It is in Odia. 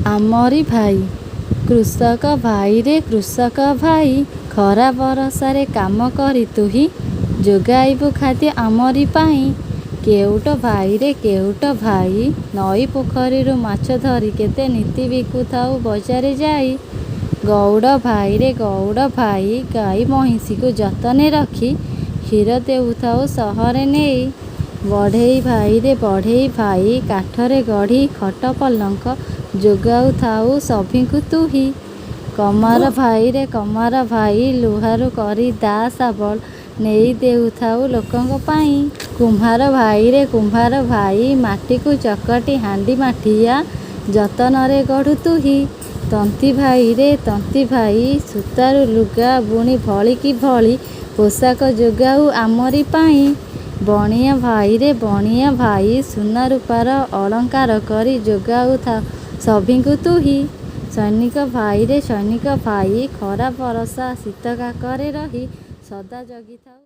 ଆମରି ଭାଇ। କୃଷକ ଭାଇରେ କୃଷକ ଭାଇ, ଖରା ବରଷାରେ କାମ କରି ତୁହି ଯୋଗାଇବୁ ଖାଦ୍ୟ ଆମରି ପାଇଁ। କେଉଟ ଭାଇରେ କେଉଟ ଭାଇ, ନଈ ପୋଖରୀରୁ ମାଛ ଧରି କେତେ ନିତି ବିକୁଥାଉ ବଜାର ଯାଇ। ଗଉଡ଼ ଭାଇରେ ଗଉଡ଼ ଭାଇ, ଗାଈ ମହିଷୀକୁ ଯତନେ ରଖି କ୍ଷୀର ଦେଉଥାଉ ସହରେ ନେଇ। ବଢ଼େଇ ଭାଇରେ ବଢ଼େଇ ଭାଇ, କାଠରେ ଗଢ଼ି ଖଟ ପଲଙ୍କ ଯୋଗାଉଥାଉ ସଭିଙ୍କୁ ତୁହି। କମାର ଭାଇରେ କମାର ଭାଇ, ଲୁହାରୁ କରି ଦା ଶାବଳ ନେଇ ଦେଉଥାଉ ଲୋକଙ୍କ ପାଇଁ। କୁମ୍ଭାର ଭାଇରେ କୁମ୍ଭାର ଭାଇ, ମାଟିକୁ ଚକଟି ହାଣ୍ଡି ମାଠିଆ ଯତନରେ ଗଢ଼ୁ ତୁହି। ତନ୍ତୀ ଭାଇରେ ତନ୍ତୀ ଭାଇ, ସୂତାରୁ ଲୁଗା ବୁଣି ଭଳିକି ଭଳି ପୋଷାକ ଯୋଗାଉ ଆମରି ପାଇଁ। ବଣିଆ ଭାଇରେ ବଣିଆ ଭାଇ, ସୁନା ରୂପାର ଅଳଙ୍କାର କରି ଯୋଗାଉଥାଉ ସଭିଙ୍କୁ ତୁହି। ସୈନିକ ଭାଇରେ ସୈନିକ ଭାଇ, ଖରା ବରଷା ଶୀତ କାକରେ ରହି ସଦା ଜଗିଥାଉ।